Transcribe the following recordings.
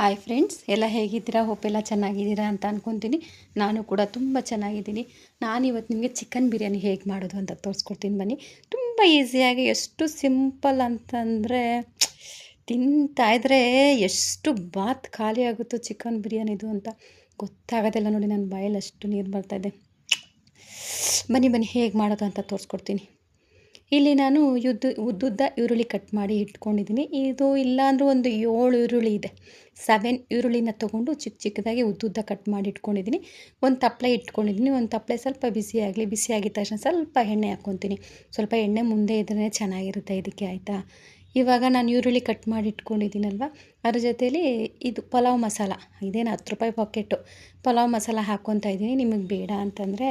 Hi friends, ಎಲ್ಲ ಹೇಗಿದ್ದೀರಾ? Hope ಎಲ್ಲ ಚೆನ್ನಾಗಿದ್ದೀರಾ ಅಂತ ಅಂದ್ಕೊತೀನಿ. ನಾನು ಕೂಡ ತುಂಬ ಚೆನ್ನಾಗಿದ್ದೀನಿ. ನಾನಿವತ್ತು ನಿಮಗೆ ಚಿಕನ್ ಬಿರಿಯಾನಿ ಹೇಗೆ ಮಾಡೋದು ಅಂತ ತೋರಿಸ್ಕೊಡ್ತೀನಿ ಬನ್ನಿ. ತುಂಬ ಈಸಿಯಾಗಿ, ಎಷ್ಟು ಸಿಂಪಲ್ ಅಂತಂದರೆ ತಿಂತಾಯಿದ್ರೆ ಎಷ್ಟು ಬಾತ್ ಖಾಲಿ ಆಗುತ್ತೋ ಚಿಕನ್ ಬಿರಿಯಾನಿದು ಅಂತ ಗೊತ್ತಾಗೋದಿಲ್ಲ ನೋಡಿ. ನನ್ನ ಬಾಯಲ್ಲಿ ಅಷ್ಟು ನೀರು ಬರ್ತಾಯಿದೆ. ಬನ್ನಿ ಬನ್ನಿ ಹೇಗೆ ಮಾಡೋದು ಅಂತ ತೋರಿಸ್ಕೊಡ್ತೀನಿ. ಇಲ್ಲಿ ನಾನು ಉದ್ದುದ್ದ ಈರುಳ್ಳಿ ಕಟ್ ಮಾಡಿ ಇಟ್ಕೊಂಡಿದ್ದೀನಿ. ಇದು ಇಲ್ಲಾಂದ್ರೂ ಒಂದು 7 ಈರುಳ್ಳಿ ಇದೆ. 7 ಈರುಳ್ಳಿನ ತೊಗೊಂಡು ಚಿಕ್ಕ ಚಿಕ್ಕದಾಗಿ ಉದ್ದುದ್ದ ಕಟ್ ಮಾಡಿ ಇಟ್ಕೊಂಡಿದ್ದೀನಿ. ಒಂದು ತಪ್ಪಲೆ ಇಟ್ಕೊಂಡಿದ್ದೀನಿ. ಒಂದು ತಪ್ಪಲೆ ಸ್ವಲ್ಪ ಬಿಸಿಯಾಗಲಿ. ಬಿಸಿಯಾಗಿದ್ದ ತಕ್ಷಣ ಸ್ವಲ್ಪ ಎಣ್ಣೆ ಹಾಕ್ಕೊತೀನಿ. ಸ್ವಲ್ಪ ಎಣ್ಣೆ ಮುಂದೆ ಇದ್ರೇ ಚೆನ್ನಾಗಿರುತ್ತೆ ಇದಕ್ಕೆ, ಆಯಿತಾ? ಇವಾಗ ನಾನು ಈರುಳ್ಳಿ ಕಟ್ ಮಾಡಿ ಇಟ್ಕೊಂಡಿದ್ದೀನಲ್ವ, ಅದ್ರ ಜೊತೇಲಿ ಇದು ಪಲಾವ್ ಮಸಾಲ, ಇದೇನು 10 ರೂಪಾಯಿ ಪಾಕೆಟು ಪಲಾವ್ ಮಸಾಲ ಹಾಕ್ಕೊತಾ ಇದ್ದೀನಿ. ನಿಮಗೆ ಬೇಡ ಅಂತಂದರೆ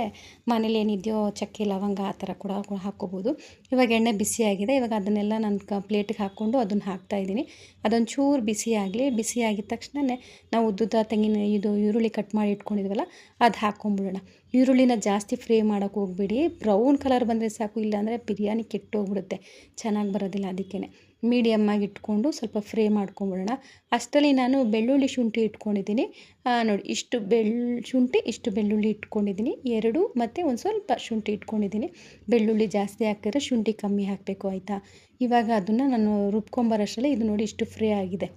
ಮನೇಲಿ ಏನಿದೆಯೋ ಚಕ್ಕೆ ಲವಂಗ ಆ ಥರ ಕೂಡ ಹಾಕ್ಕೋಬೋದು. ಇವಾಗ ಎಣ್ಣೆ ಬಿಸಿಯಾಗಿದೆ. ಇವಾಗ ಅದನ್ನೆಲ್ಲ ನಾನು ಪ್ಲೇಟಿಗೆ ಹಾಕ್ಕೊಂಡು ಅದನ್ನು ಹಾಕ್ತಾಯಿದ್ದೀನಿ. ಅದೊಂದು ಚೂರು ಬಿಸಿಯಾಗಲಿ. ಬಿಸಿಯಾಗಿದ್ದ ತಕ್ಷಣವೇ ನಾವು ಉದ್ದುದ್ದ ಇದು ಈರುಳ್ಳಿ ಕಟ್ ಮಾಡಿ ಇಟ್ಕೊಂಡಿದ್ವಲ್ಲ, ಅದು ಹಾಕ್ಕೊಂಬಿಡೋಣ. ಈರುಳ್ಳಿನ ಜಾಸ್ತಿ ಫ್ರೈ ಮಾಡೋಕ್ಕೆ ಹೋಗ್ಬೇಡಿ. ಬ್ರೌನ್ ಕಲರ್ ಬಂದರೆ ಸಾಕು, ಇಲ್ಲಾಂದರೆ ಬಿರಿಯಾನಿ ಕೆಟ್ಟೋಗ್ಬಿಡುತ್ತೆ, ಚೆನ್ನಾಗಿ ಬರೋದಿಲ್ಲ. ಅದಕ್ಕೇ ಮೀಡಿಯಮ್ಮಾಗಿ ಇಟ್ಕೊಂಡು ಸ್ವಲ್ಪ ಫ್ರೈ ಮಾಡ್ಕೊಂಬಿಡೋಣ. ಅಷ್ಟರಲ್ಲಿ ನಾನು ಬೆಳ್ಳುಳ್ಳಿ ಶುಂಠಿ ಇಟ್ಕೊಂಡಿದ್ದೀನಿ ನೋಡಿ. ಇಷ್ಟು ಶುಂಠಿ, ಇಷ್ಟು ಬೆಳ್ಳುಳ್ಳಿ ಇಟ್ಕೊಂಡಿದ್ದೀನಿ. 2 ಮತ್ತು ಒಂದು ಸ್ವಲ್ಪ ಶುಂಠಿ ಇಟ್ಕೊಂಡಿದ್ದೀನಿ. ಬೆಳ್ಳುಳ್ಳಿ ಜಾಸ್ತಿ ಹಾಕಿದ್ರೆ ಶುಂಠಿ ಕಮ್ಮಿ ಹಾಕಬೇಕು, ಆಯಿತಾ? ಇವಾಗ ಅದನ್ನು ನಾನು ರುಬ್ಕೊಂಬರೋಷ್ಟರಲ್ಲಿ ಇದು ನೋಡಿ ಇಷ್ಟು ಫ್ರೈ ಆಗಿದೆ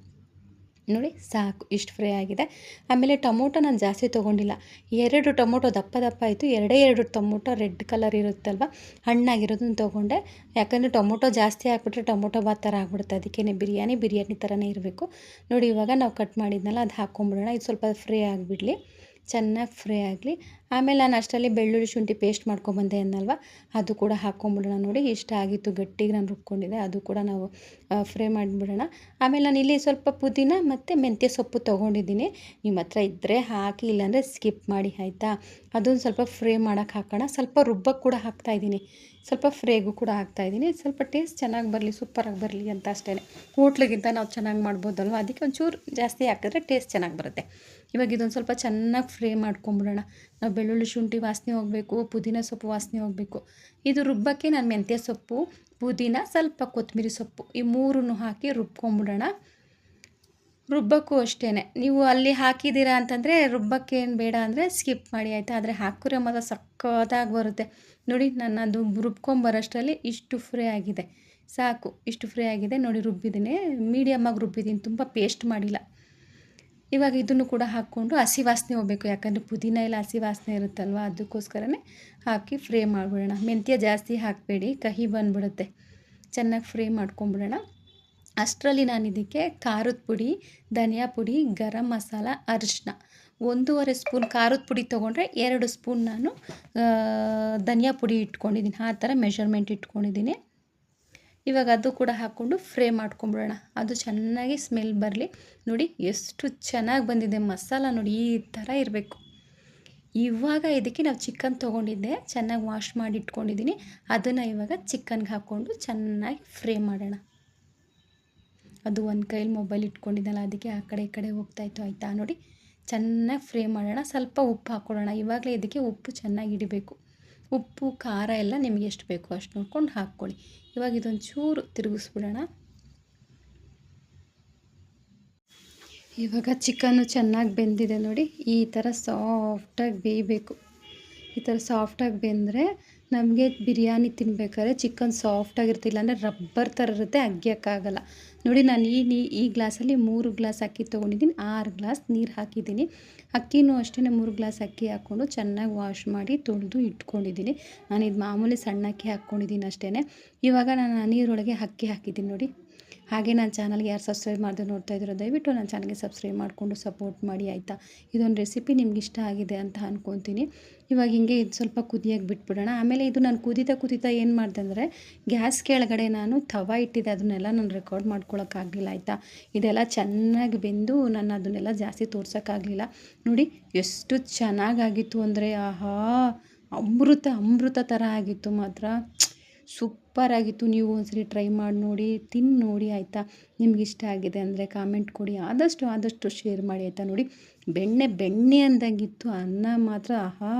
ನೋಡಿ, ಸಾಕು, ಇಷ್ಟು ಫ್ರೈ ಆಗಿದೆ. ಆಮೇಲೆ ಟೊಮೊಟೊ ನಾನು ಜಾಸ್ತಿ ತೊಗೊಂಡಿಲ್ಲ. 2 ಟೊಮೊಟೊ ದಪ್ಪ ದಪ್ಪ ಆಯಿತು. 2 ಟೊಮೊಟೊ ರೆಡ್ ಕಲರ್ ಇರುತ್ತಲ್ವ, ಹಣ್ಣಾಗಿರೋದನ್ನ ತೊಗೊಂಡೆ. ಯಾಕಂದರೆ ಟೊಮೊಟೊ ಜಾಸ್ತಿ ಹಾಕ್ಬಿಟ್ರೆ ಟೊಮೊಟೊ ಬಾತ್ ಥರ ಆಗ್ಬಿಡುತ್ತೆ. ಅದಕ್ಕೇ ಬಿರಿಯಾನಿ ಥರನೇ ಇರಬೇಕು ನೋಡಿ. ಇವಾಗ ನಾವು ಕಟ್ ಮಾಡಿದ್ನಲ್ಲ ಅದು ಹಾಕ್ಕೊಂಬಿಡೋಣ. ಇದು ಸ್ವಲ್ಪ ಫ್ರೈ ಆಗಿಬಿಡಲಿ, ಚೆನ್ನಾಗಿ ಫ್ರೈ ಆಗಲಿ. ಆಮೇಲೆ ನಾನು ಅಷ್ಟರಲ್ಲಿ ಬೆಳ್ಳುಳ್ಳಿ ಶುಂಠಿ ಪೇಸ್ಟ್ ಮಾಡ್ಕೊಂಬಂದೆ ಅನ್ನಲ್ವ, ಅದು ಕೂಡ ಹಾಕ್ಕೊಂಬಿಡೋಣ. ನೋಡಿ, ಇಷ್ಟ ಆಗಿತ್ತು, ಗಟ್ಟಿಗೆ ನಾನು ರುಬ್ಕೊಂಡಿದ್ದೆ. ಅದು ಕೂಡ ನಾವು ಫ್ರೈ ಮಾಡಿಬಿಡೋಣ. ಆಮೇಲೆ ನಾನು ಇಲ್ಲಿ ಸ್ವಲ್ಪ ಪುದೀನ ಮತ್ತು ಮೆಂತ್ಯ ಸೊಪ್ಪು ತೊಗೊಂಡಿದ್ದೀನಿ. ನಿಮ್ಮ ಹತ್ರ ಇದ್ದರೆ ಹಾಕಿ, ಇಲ್ಲಾಂದರೆ ಸ್ಕಿಪ್ ಮಾಡಿ, ಆಯಿತಾ? ಅದೊಂದು ಸ್ವಲ್ಪ ಫ್ರೈ ಮಾಡೋಕ್ಕೆ ಹಾಕೋಣ. ಸ್ವಲ್ಪ ರುಬ್ಬಕ್ಕೆ ಕೂಡ ಹಾಕ್ತಾಯಿದ್ದೀನಿ, ಸ್ವಲ್ಪ ಫ್ರೈಗೂ ಕೂಡ ಹಾಕ್ತಾಯಿದ್ದೀನಿ. ಸ್ವಲ್ಪ ಟೇಸ್ಟ್ ಚೆನ್ನಾಗಿ ಬರಲಿ, ಸೂಪರಾಗಿ ಬರಲಿ ಅಂತ ಅಷ್ಟೇ. ಹೋಟ್ಲಿಗಿಂತ ನಾವು ಚೆನ್ನಾಗಿ ಮಾಡ್ಬೋದಲ್ವ, ಅದಕ್ಕೆ ಒಂಚೂರು ಜಾಸ್ತಿ ಹಾಕಿದ್ರೆ ಟೇಸ್ಟ್ ಚೆನ್ನಾಗಿ ಬರುತ್ತೆ. ಇವಾಗ ಇದೊಂದು ಸ್ವಲ್ಪ ಚೆನ್ನಾಗಿ ಫ್ರೈ ಮಾಡ್ಕೊಂಬಿಡೋಣ. ನಾವು ಬೆಳ್ಳುಳ್ಳಿ ಶುಂಠಿ ವಾಸನೆ ಹೋಗಬೇಕು, ಪುದೀನ ಸೊಪ್ಪು ವಾಸನೆ ಹೋಗಬೇಕು. ಇದು ರುಬ್ಬಕ್ಕೆ ನಾನು ಮೆಂತ್ಯ ಸೊಪ್ಪು, ಪುದೀನ, ಸ್ವಲ್ಪ ಕೊತ್ತಂಬರಿ ಸೊಪ್ಪು ಈ 3 ಹಾಕಿ ರುಬ್ಕೊಂಬಿಡೋಣ. ರುಬ್ಬಕ್ಕೂ ಅಷ್ಟೇ, ನೀವು ಅಲ್ಲಿ ಹಾಕಿದ್ದೀರಾ ಅಂತಂದರೆ ರುಬ್ಬಕ್ಕೇನು ಬೇಡ ಅಂದರೆ ಸ್ಕಿಪ್ ಮಾಡಿ, ಆಯಿತಾ? ಆದರೆ ಹಾಕಿದ್ರೆ ಮಾತ್ರ ಸಕ್ಕತ್ತಾಗಿ ಬರುತ್ತೆ ನೋಡಿ. ನಾನು ಅದು ರುಬ್ಕೊಂಬರೋಷ್ಟರಲ್ಲಿ ಇಷ್ಟು ಫ್ರೈ ಆಗಿದೆ, ಸಾಕು. ಇಷ್ಟು ಫ್ರೈ ಆಗಿದೆ ನೋಡಿ. ರುಬ್ಬಿದ್ದೀನಿ, ಮೀಡಿಯಮ್ಮಾಗಿ ರುಬ್ಬಿದ್ದೀನಿ, ತುಂಬ ಪೇಸ್ಟ್ ಮಾಡಿಲ್ಲ. ಇವಾಗ ಇದನ್ನು ಕೂಡ ಹಾಕ್ಕೊಂಡು ಹಸಿ ವಾಸನೆ ಹೋಗಬೇಕು, ಯಾಕಂದರೆ ಪುದೀನ ಎಲ್ಲ ಹಸಿ ವಾಸನೆ ಇರುತ್ತಲ್ವ, ಅದಕ್ಕೋಸ್ಕರನೇ ಹಾಕಿ ಫ್ರೈ ಮಾಡಿಬಿಡೋಣ. ಮೆಂತ್ಯ ಜಾಸ್ತಿ ಹಾಕಬೇಡಿ, ಕಹಿ ಬಂದುಬಿಡುತ್ತೆ. ಚೆನ್ನಾಗಿ ಫ್ರೈ ಮಾಡ್ಕೊಂಬಿಡೋಣ. ಅಷ್ಟರಲ್ಲಿ ನಾನು ಇದಕ್ಕೆ ಖಾರದ ಪುಡಿ, ಧನಿಯಾ ಪುಡಿ, ಗರಂ ಮಸಾಲ, ಅರಿಶಿನ 1.5 ಸ್ಪೂನ್ ಖಾರದ ಪುಡಿ ತೊಗೊಂಡ್ರೆ 2 ಸ್ಪೂನ್ ನಾನು ಧನಿಯಾ ಪುಡಿ ಇಟ್ಕೊಂಡಿದ್ದೀನಿ. ಆ ಥರ ಮೆಷರ್ಮೆಂಟ್ ಇಟ್ಕೊಂಡಿದ್ದೀನಿ. ಇವಾಗ ಅದು ಕೂಡ ಹಾಕ್ಕೊಂಡು ಫ್ರೈ ಮಾಡ್ಕೊಂಬಿಡೋಣ. ಅದು ಚೆನ್ನಾಗಿ ಸ್ಮೆಲ್ ಬರಲಿ ನೋಡಿ. ಎಷ್ಟು ಚೆನ್ನಾಗಿ ಬಂದಿದೆ ಮಸಾಲ ನೋಡಿ, ಈ ಥರ ಇರಬೇಕು. ಇವಾಗ ಇದಕ್ಕೆ ನಾವು ಚಿಕನ್ ತೊಗೊಂಡಿದ್ದೆ, ಚೆನ್ನಾಗಿ ವಾಶ್ ಮಾಡಿ ಇಟ್ಕೊಂಡಿದ್ದೀನಿ. ಅದನ್ನು ಇವಾಗ ಚಿಕನ್ಗೆ ಹಾಕ್ಕೊಂಡು ಚೆನ್ನಾಗಿ ಫ್ರೈ ಮಾಡೋಣ. ಅದು ಒಂದು ಕೈಲಿ ಮೊಬೈಲ್ ಇಟ್ಕೊಂಡಿದ್ದಲ್ಲ, ಅದಕ್ಕೆ ಆ ಕಡೆ ಈ ಕಡೆ ಹೋಗ್ತಾಯಿತ್ತು, ಆಯಿತಾ? ನೋಡಿ, ಚೆನ್ನಾಗಿ ಫ್ರೈ ಮಾಡೋಣ. ಸ್ವಲ್ಪ ಉಪ್ಪು ಹಾಕ್ಕೊಳ್ಳೋಣ. ಇವಾಗಲೇ ಇದಕ್ಕೆ ಉಪ್ಪು ಚೆನ್ನಾಗಿ ಹಿಡಿಬೇಕು. ಉಪ್ಪು ಖಾರ ಎಲ್ಲ ನಿಮಗೆ ಎಷ್ಟು ಬೇಕೋ ಅಷ್ಟು ನೋಡ್ಕೊಂಡು ಹಾಕ್ಕೊಳ್ಳಿ. ಇವಾಗ ಇದೊಂದು ಚೂರು ತಿರುಗಿಸ್ಬಿಡೋಣ. ಇವಾಗ ಚಿಕನ್ನು ಚೆನ್ನಾಗಿ ಬೆಂದಿದೆ ನೋಡಿ. ಈ ಥರ ಸಾಫ್ಟಾಗಿ ಬೇಯಬೇಕು. ಈ ಥರ ಸಾಫ್ಟಾಗಿ ಬೆಂದರೆ ನಮಗೆ ಬಿರಿಯಾನಿ ತಿನ್ಬೇಕಾದ್ರೆ ಚಿಕನ್ ಸಾಫ್ಟಾಗಿರ್ತಿಲ್ಲ, ಅಂದರೆ ರಬ್ಬರ್ ಥರ ಇರುತ್ತೆ, ಅಗ್ಯೋಕ್ಕಾಗಲ್ಲ ನೋಡಿ. ನಾನು ಈ ಗ್ಲಾಸಲ್ಲಿ 3 ಗ್ಲಾಸ್ ಅಕ್ಕಿ ತೊಗೊಂಡಿದ್ದೀನಿ, 6 ಗ್ಲಾಸ್ ನೀರು ಹಾಕಿದ್ದೀನಿ. ಅಕ್ಕಿನೂ ಅಷ್ಟೇ 3 ಗ್ಲಾಸ್ ಅಕ್ಕಿ ಹಾಕ್ಕೊಂಡು ಚೆನ್ನಾಗಿ ವಾಶ್ ಮಾಡಿ ತೊಳೆದು ಇಟ್ಕೊಂಡಿದ್ದೀನಿ. ನಾನು ಇದು ಮಾಮೂಲಿ ಸಣ್ಣ ಅಕ್ಕಿ ಹಾಕ್ಕೊಂಡಿದ್ದೀನಿ ಅಷ್ಟೇ. ಇವಾಗ ನಾನು ನೀರೊಳಗೆ ಅಕ್ಕಿ ಹಾಕಿದ್ದೀನಿ ನೋಡಿ. ಹಾಗೆ ನನ್ನ ಚಾನಲ್ಗೆ ಯಾರು ಸಬ್ಸ್ಕ್ರೈಬ್ ಮಾಡದೆ ನೋಡ್ತಾ ಇದ್ದೀರೋ ದಯವಿಟ್ಟು ನನ್ನ ಚಾನಲ್ಗೆ ಸಬ್ಸ್ಕ್ರೈಬ್ ಮಾಡಿಕೊಂಡು ಸಪೋರ್ಟ್ ಮಾಡಿ, ಆಯಿತಾ? ಇದೊಂದು ರೆಸಿಪಿ ನಿಮ್ಗೆ ಇಷ್ಟ ಆಗಿದೆ ಅಂತ ಅಂದ್ಕೊತೀನಿ. ಇವಾಗ ಹಿಂಗೆ ಇದು ಸ್ವಲ್ಪ ಕುದಿಯೋಕ್ಕೆ ಬಿಟ್ಬಿಡೋಣ. ಆಮೇಲೆ ಇದು ನಾನು ಕುದೀತಾ ಏನು ಮಾಡಿದೆ ಅಂದರೆ, ಗ್ಯಾಸ್ ಕೆಳಗಡೆ ನಾನು ತವ ಇಟ್ಟಿದ್ದೆ. ಅದನ್ನೆಲ್ಲ ನಾನು ರೆಕಾರ್ಡ್ ಮಾಡ್ಕೊಳಕ್ಕಾಗಲಿಲ್ಲ, ಆಯಿತಾ? ಇದೆಲ್ಲ ಚೆನ್ನಾಗಿ ಬೆಂದು ನಾನು ಅದನ್ನೆಲ್ಲ ಜಾಸ್ತಿ ತೋರ್ಸೋಕ್ಕಾಗಲಿಲ್ಲ ನೋಡಿ. ಎಷ್ಟು ಚೆನ್ನಾಗಾಗಿತ್ತು ಅಂದರೆ, ಆಹಾ, ಅಮೃತ ಥರ ಆಗಿತ್ತು ಮಾತ್ರ. ಸೂಪರಾಗಿತ್ತು. ನೀವು ಒಂದ್ಸರಿ ಟ್ರೈ ಮಾಡಿ ನೋಡಿ, ತಿಂದು ನೋಡಿ, ಆಯಿತಾ? ನಿಮ್ಗೆ ಇಷ್ಟ ಆಗಿದೆ ಅಂದರೆ ಕಾಮೆಂಟ್ ಕೊಡಿ. ಆದಷ್ಟು ಶೇರ್ ಮಾಡಿ, ಆಯಿತಾ? ನೋಡಿ, ಬೆಣ್ಣೆ ಅಂದಂಗಿತ್ತು. ಅನ್ನ ಮಾತ್ರ ಆಹಾ,